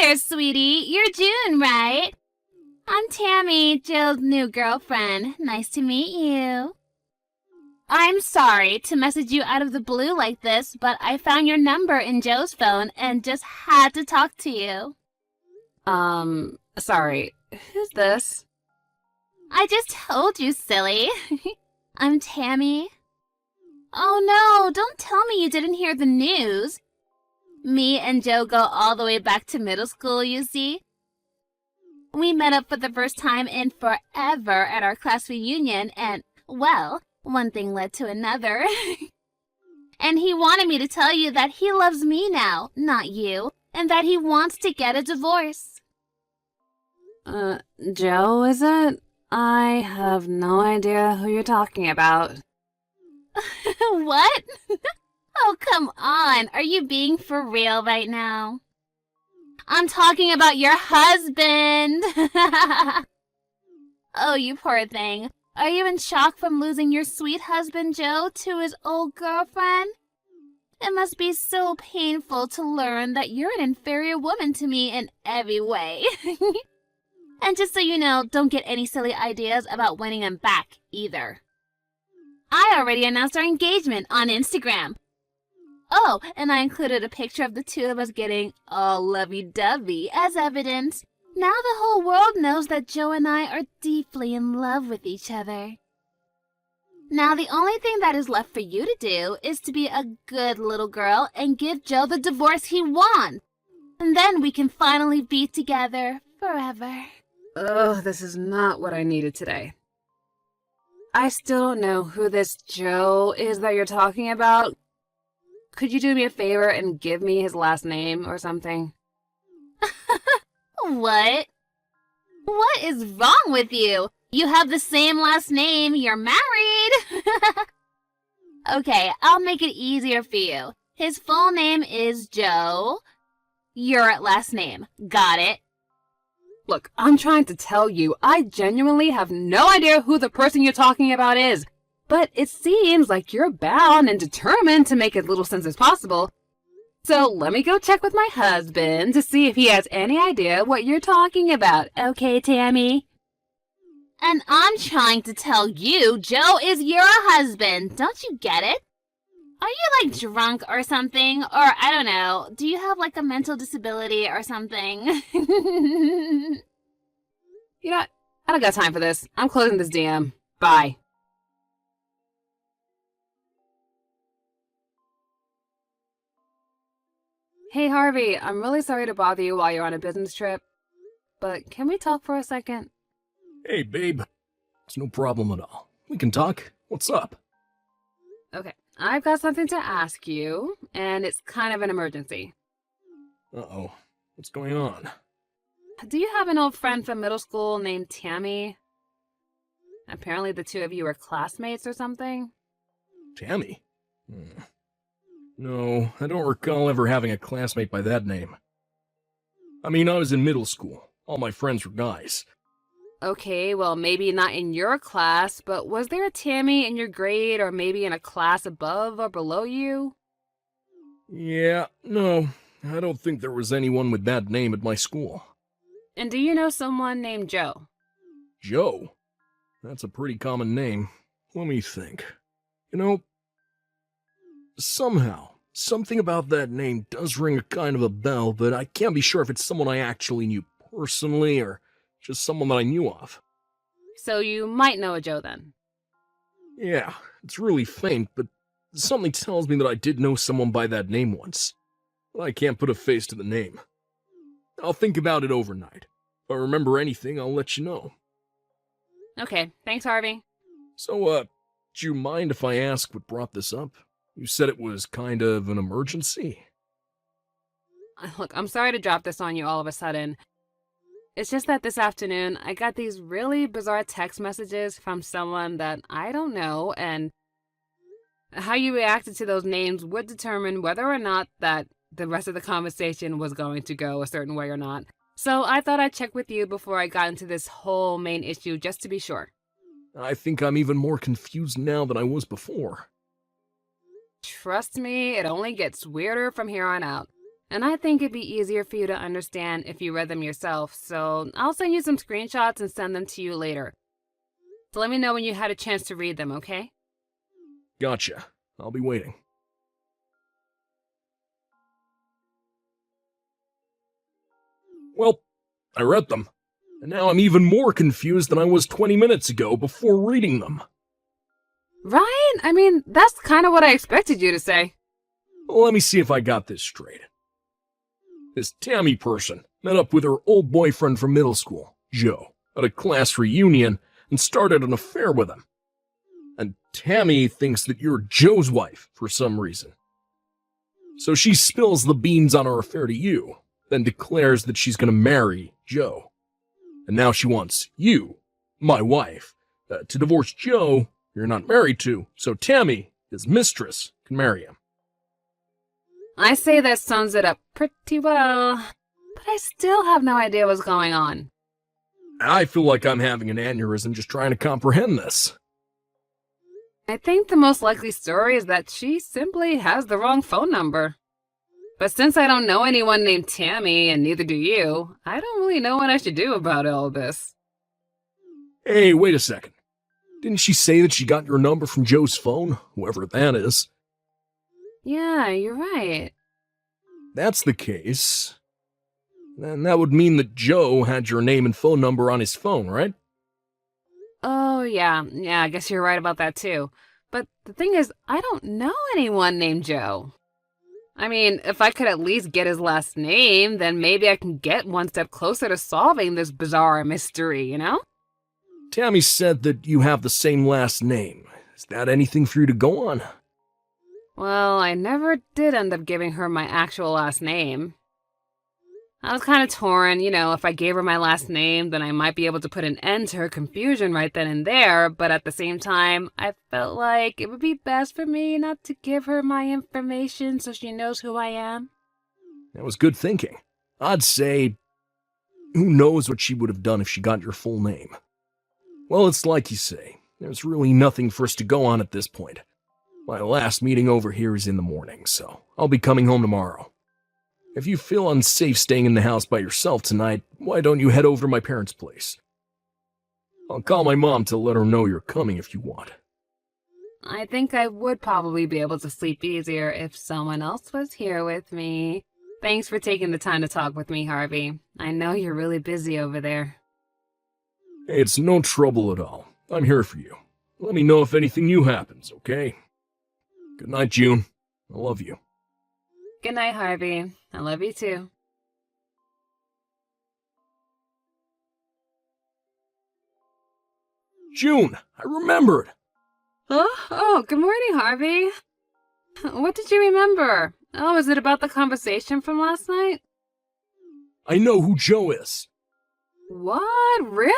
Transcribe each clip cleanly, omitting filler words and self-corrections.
there, sweetie. You're June, right? I'm Tammy, Jill's new girlfriend. Nice to meet you. I'm sorry to message you out of the blue like this, but I found your number in Joe's phone and just had to talk to you. Sorry. Who's this? I just told you, silly. I'm Tammy. Oh no, don't tell me you didn't hear the news. Me and Joe go all the way back to middle school, you see. We met up for the first time in forever at our class reunion and, well, one thing led to another. And he wanted me to tell you that he loves me now, not you, and that he wants to get a divorce. Joe, is it? I have no idea who you're talking about. What? Oh, come on. Are you being for real right now? I'm talking about your husband. Oh, you poor thing. Are you in shock from losing your sweet husband, Joe, to his old girlfriend? It must be so painful to learn that you're an inferior woman to me in every way. And just so you know, don't get any silly ideas about winning him back, either. I already announced our engagement on Instagram. Oh, and I included a picture of the two of us getting all lovey-dovey as evidence. Now the whole world knows that Joe and I are deeply in love with each other. Now the only thing that is left for you to do is to be a good little girl and give Joe the divorce he wants. And then we can finally be together forever. Ugh, this is not what I needed today. I still don't know who this Joe is that you're talking about. Could you do me a favor and give me his last name or something? What? What is wrong with you? You have the same last name. You're married. Okay, I'll make it easier for you. His full name is Joe. Your last name. Got it? Look, I'm trying to tell you, I genuinely have no idea who the person you're talking about is. But it seems like you're bound and determined to make as little sense as possible. So let me go check with my husband to see if he has any idea what you're talking about. Okay, Tammy? And I'm trying to tell you, Joe is your husband. Don't you get it? Are you like drunk or something? Or I don't know, do you have like a mental disability or something? You know what? I don't got time for this. I'm closing this DM. Bye. Hey Harvey, I'm really sorry to bother you while you're on a business trip, but can we talk for a second? Hey, babe. It's no problem at all. We can talk. What's up? Okay, I've got something to ask you, and it's kind of an emergency. Uh-oh. What's going on? Do you have an old friend from middle school named Tammy? Apparently the two of you were classmates or something? Tammy? No, I don't recall ever having a classmate by that name. I mean, I was in middle school. All my friends were guys. Okay, well, maybe not in your class, but was there a Tammy in your grade or maybe in a class above or below you? Yeah, no, I don't think there was anyone with that name at my school. And do you know someone named Joe? Joe? That's a pretty common name. Let me think. You know, somehow, something about that name does ring a kind of a bell, but I can't be sure if it's someone I actually knew personally or just someone that I knew of. So you might know a Joe then. Yeah, it's really faint, but something tells me that I did know someone by that name once. But I can't put a face to the name. I'll think about it overnight. If I remember anything, I'll let you know. Okay, thanks Harvey. So, do you mind if I ask what brought this up? You said it was kind of an emergency. Look, I'm sorry to drop this on you all of a sudden. It's just that this afternoon, I got these really bizarre text messages from someone that I don't know, and how you reacted to those names would determine whether or not that the rest of the conversation was going to go a certain way or not. So I thought I'd check with you before I got into this whole main issue, just to be sure. I think I'm even more confused now than I was before. Trust me, it only gets weirder from here on out. and I think it'd be easier for you to understand if you read them yourself, so I'll send you some screenshots and send them to you later. So let me know when you had a chance to read them, okay? Gotcha. I'll be waiting. Well, I read them, and now I'm even more confused than I was 20 minutes ago before reading them. Ryan, I mean, that's kind of what I expected you to say. Well, let me see if I got this straight. This Tammy person met up with her old boyfriend from middle school, Joe, at a class reunion and started an affair with him. And Tammy thinks that you're Joe's wife for some reason. So she spills the beans on her affair to you, then declares that she's going to marry Joe. And now she wants you, my wife, to divorce Joe you're not married to, so Tammy, his mistress, can marry him. I say that sums it up pretty well, but I still have no idea what's going on. I feel like I'm having an aneurysm just trying to comprehend this. I think the most likely story is that she simply has the wrong phone number. But since I don't know anyone named Tammy, and neither do you, I don't really know what I should do about all this. Hey, wait a second. Didn't she say that she got your number from Joe's phone, whoever that is? Yeah, you're right. That's the case. Then that would mean that Joe had your name and phone number on his phone, right? Oh, yeah, I guess you're right about that too. But the thing is, I don't know anyone named Joe. I mean, if I could at least get his last name, then maybe I can get one step closer to solving this bizarre mystery, you know? Tammy said that you have the same last name. Is that anything for you to go on? Well, I never did end up giving her my actual last name. I was kind of torn, if I gave her my last name, then I might be able to put an end to her confusion right then and there, but at the same time, I felt like it would be best for me not to give her my information so she knows who I am. That was good thinking. I'd say, who knows what she would have done if she got your full name. Well, it's like you say, there's really nothing for us to go on at this point. My last meeting over here is in the morning, so I'll be coming home tomorrow. If you feel unsafe staying in the house by yourself tonight, why don't you head over to my parents' place? I'll call my mom to let her know you're coming if you want. I think I would probably be able to sleep easier if someone else was here with me. Thanks for taking the time to talk with me, Harvey. I know you're really busy over there. Hey, it's no trouble at all. I'm here for you. Let me know if anything new happens, okay? Good night, June. I love you. Good night, Harvey. I love you too. June, I remembered. Oh, good morning, Harvey. What did you remember? Oh, is it about the conversation from last night? I know who Joe is. What? Really?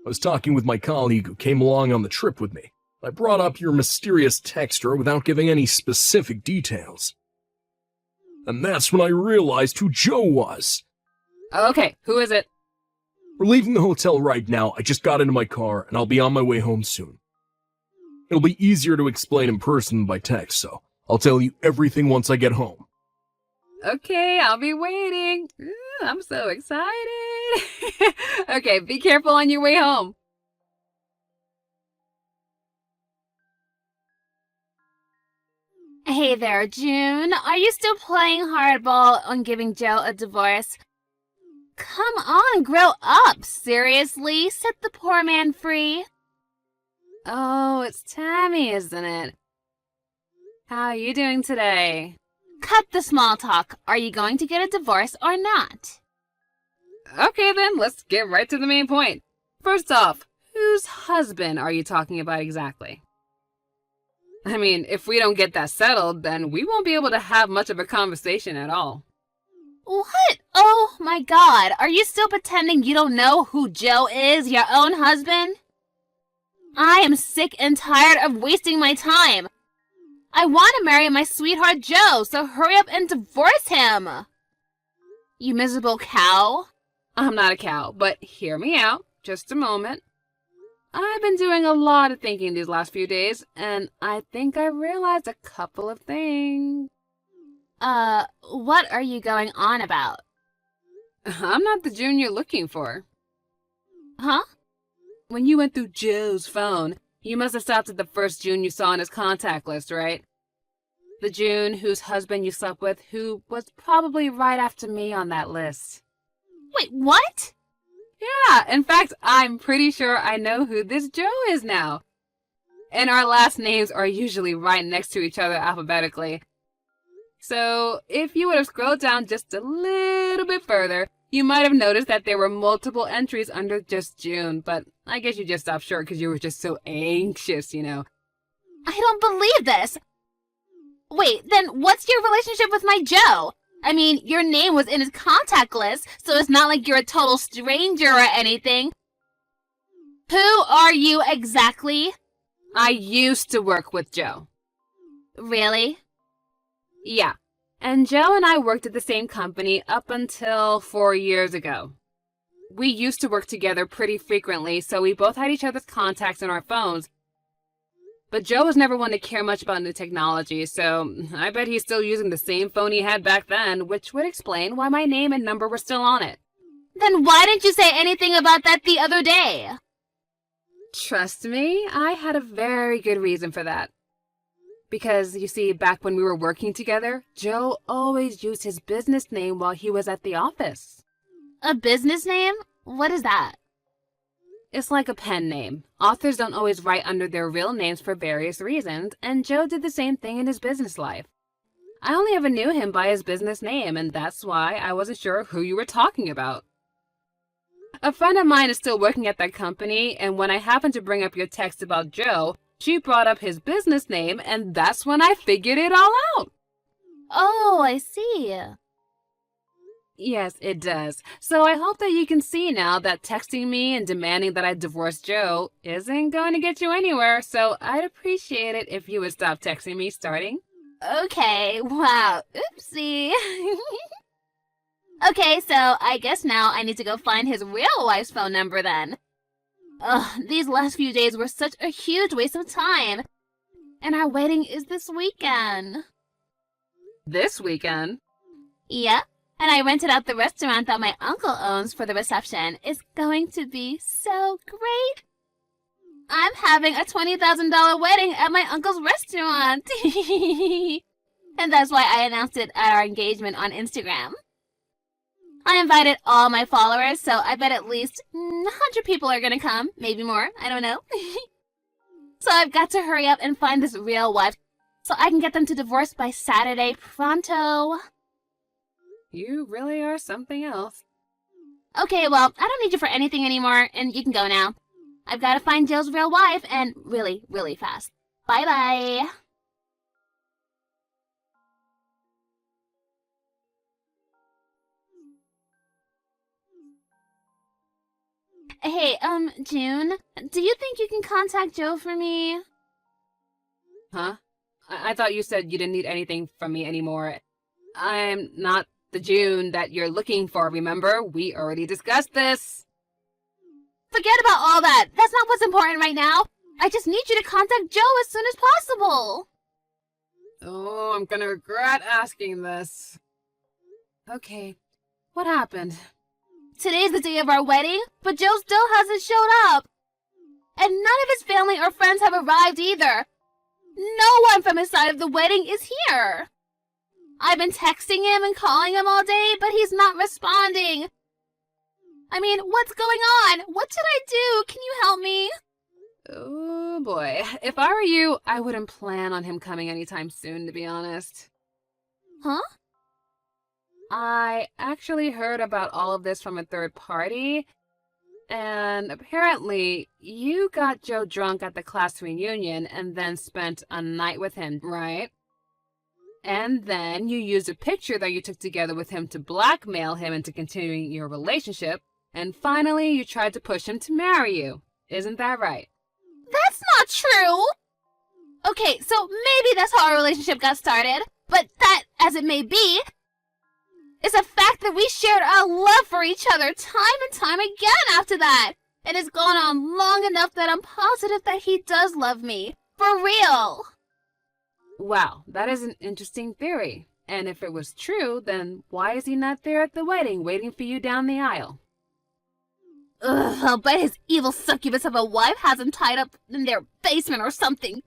I was talking with my colleague who came along on the trip with me. I brought up your mysterious texter without giving any specific details. And that's when I realized who Joe was. Okay, who is it? We're leaving the hotel right now. I just got into my car, and I'll be on my way home soon. It'll be easier to explain in person than by text, so I'll tell you everything once I get home. Okay, I'll be waiting. Ooh, I'm so excited. Okay, be careful on your way home. Hey there, June. Are you still playing hardball on giving Joe a divorce? Come on, grow up. Seriously, set the poor man free. Oh, it's Tammy, isn't it? How are you doing today? Cut the small talk. Are you going to get a divorce or not? Okay then, let's get right to the main point. First off, whose husband are you talking about exactly? I mean, if we don't get that settled, then we won't be able to have much of a conversation at all. What? Oh my God. Are you still pretending you don't know who Joe is, your own husband? I am sick and tired of wasting my time. I want to marry my sweetheart Joe, so hurry up and divorce him. You miserable cow. I'm not a cow, but hear me out. Just a moment. I've been doing a lot of thinking these last few days, and I think I realized a couple of things. What are you going on about? I'm not the June you're looking for. Huh? When you went through Joe's phone, you must have stopped at the first June you saw on his contact list, right? The June whose husband you slept with, who was probably right after me on that list. Wait, what? Yeah, in fact, I'm pretty sure I know who this Joe is now. And our last names are usually right next to each other alphabetically. So, if you would have scrolled down just a little bit further, you might have noticed that there were multiple entries under just June, but I guess you just stopped short because you were just so anxious, you know. I don't believe this! Wait, then what's your relationship with my Joe? I mean, your name was in his contact list, so it's not like you're a total stranger or anything. Who are you exactly? I used to work with Joe. Really? Yeah, and Joe and I worked at the same company up until 4 years ago. We used to work together pretty frequently, so we both had each other's contacts in our phones. But Joe was never one to care much about new technology, so I bet he's still using the same phone he had back then, which would explain why my name and number were still on it. Then why didn't you say anything about that the other day? Trust me, I had a very good reason for that. Because, you see, back when we were working together, Joe always used his business name while he was at the office. A business name? What is that? It's like a pen name. Authors don't always write under their real names for various reasons, and Joe did the same thing in his business life. I only ever knew him by his business name, and that's why I wasn't sure who you were talking about. A friend of mine is still working at that company, and when I happened to bring up your text about Joe, she brought up his business name, and that's when I figured it all out. Oh, I see. Yes, it does. So I hope that you can see now that texting me and demanding that I divorce Joe isn't going to get you anywhere, so I'd appreciate it if you would stop texting me starting. Okay, wow, oopsie. Okay, so I guess now I need to go find his real wife's phone number then. Ugh, these last few days were such a huge waste of time. And our wedding is this weekend. This weekend? Yep. And I rented out the restaurant that my uncle owns for the reception. It's going to be so great. I'm having a $20,000 wedding at my uncle's restaurant. And that's why I announced it at our engagement on Instagram. I invited all my followers, so I bet at least 100 people are gonna come. Maybe more, I don't know. So I've got to hurry up and find this real wife so I can get them to divorce by Saturday pronto. You really are something else. Okay, well, I don't need you for anything anymore, and you can go now. I've got to find Joe's real wife, and really, really fast. Bye-bye. Hey, June, do you think you can contact Joe for me? Huh? I thought you said you didn't need anything from me anymore. I'm not the June that you're looking for, remember? We already discussed this. Forget about all that. That's not what's important right now. I just need you to contact Joe as soon as possible. Oh, I'm gonna regret asking this. Okay, what happened? Today's the day of our wedding, but Joe still hasn't showed up. And none of his family or friends have arrived either. No one from his side of the wedding is here. I've been texting him and calling him all day, but he's not responding. I mean, what's going on? What should I do? Can you help me? Oh boy, if I were you, I wouldn't plan on him coming anytime soon, to be honest. Huh? I actually heard about all of this from a third party, and apparently you got Joe drunk at the class reunion and then spent a night with him, right? And then you used a picture that you took together with him to blackmail him into continuing your relationship, and finally you tried to push him to marry you. Isn't that right? That's not true! Okay, so maybe that's how our relationship got started, but that, as it may be, is a fact that we shared our love for each other time and time again after that. And it's gone on long enough that I'm positive that he does love me. For real. Wow, that is an interesting theory. And if it was true, then why is he not there at the wedding waiting for you down the aisle? Ugh, I'll bet his evil succubus of a wife has him tied up in their basement or something.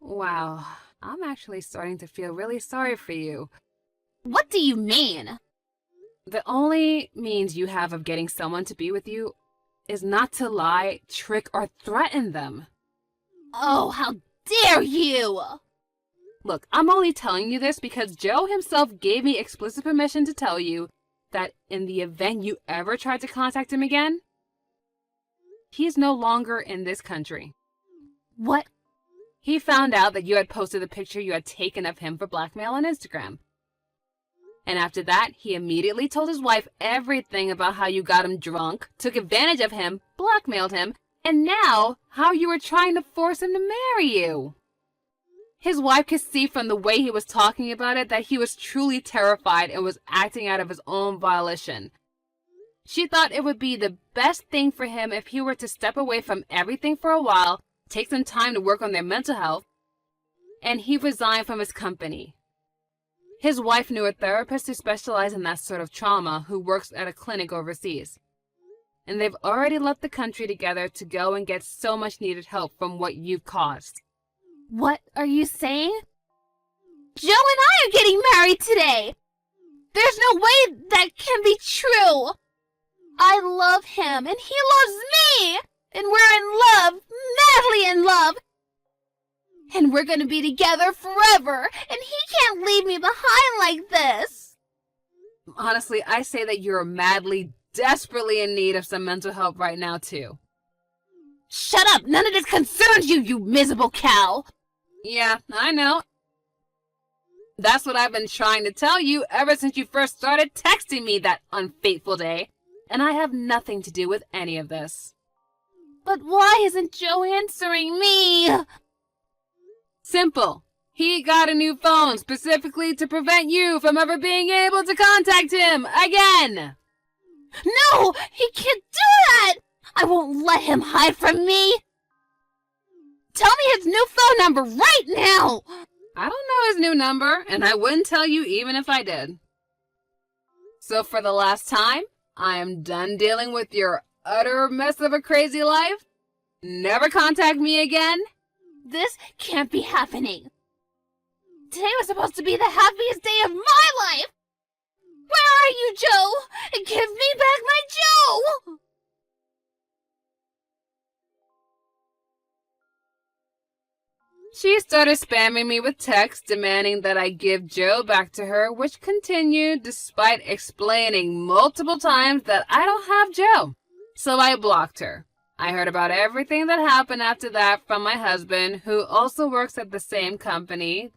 Wow, I'm actually starting to feel really sorry for you. What do you mean? The only means you have of getting someone to be with you is not to lie, trick, or threaten them. Oh, how dare you! Look, I'm only telling you this because Joe himself gave me explicit permission to tell you that in the event you ever tried to contact him again, he's no longer in this country. What? He found out that you had posted the picture you had taken of him for blackmail on Instagram. And after that, he immediately told his wife everything about how you got him drunk, took advantage of him, blackmailed him, and now how you were trying to force him to marry you. His wife could see from the way he was talking about it that he was truly terrified and was acting out of his own volition. She thought it would be the best thing for him if he were to step away from everything for a while, take some time to work on their mental health, and he resigned from his company. His wife knew a therapist who specialized in that sort of trauma who works at a clinic overseas. And they've already left the country together to go and get so much needed help from what you've caused. What are you saying? Joe and I are getting married today! There's no way that can be true! I love him, and he loves me! And we're in love, madly in love! And we're gonna be together forever, and he can't leave me behind like this! Honestly, I say that you're madly, desperately in need of some mental help right now, too. Shut up! None of this concerns you, you miserable cow! Yeah, I know. That's what I've been trying to tell you ever since you first started texting me that unfaithful day. And I have nothing to do with any of this. But why isn't Joe answering me? Simple. He got a new phone specifically to prevent you from ever being able to contact him again. No! He can't do that! I won't let him hide from me! Tell me his new phone number right now! I don't know his new number, and I wouldn't tell you even if I did. So for the last time, I am done dealing with your utter mess of a crazy life. Never contact me again. This can't be happening. Today was supposed to be the happiest day of my life! Where are you, Joe? Give me back my Joe! She started spamming me with texts demanding that I give Joe back to her, which continued despite explaining multiple times that I don't have Joe. So I blocked her. I heard about everything that happened after that from my husband, who also works at the same company.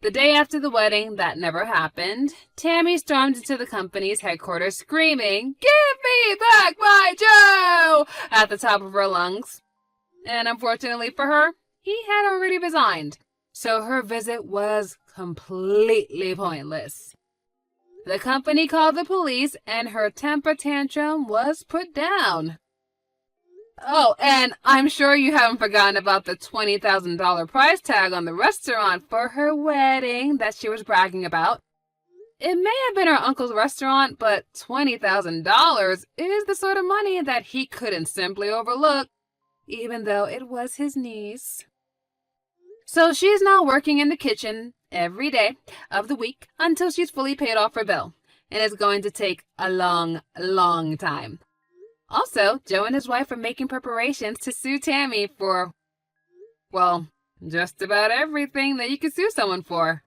The day after the wedding, that never happened, Tammy stormed into the company's headquarters screaming, "Give me back my Joe!" at the top of her lungs. And unfortunately for her, he had already resigned, so her visit was completely pointless. The company called the police, and her temper tantrum was put down. Oh, and I'm sure you haven't forgotten about the $20,000 price tag on the restaurant for her wedding that she was bragging about. It may have been her uncle's restaurant, but $20,000 is the sort of money that he couldn't simply overlook, even though it was his niece. So she's now working in the kitchen every day of the week until she's fully paid off her bill, and it's going to take a long, long time. Also, Joe and his wife are making preparations to sue Tammy for, well, just about everything that you could sue someone for.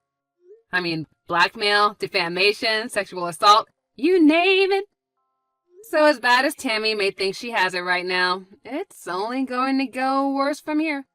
I mean, blackmail, defamation, sexual assault, you name it. So as bad as Tammy may think she has it right now, it's only going to go worse from here.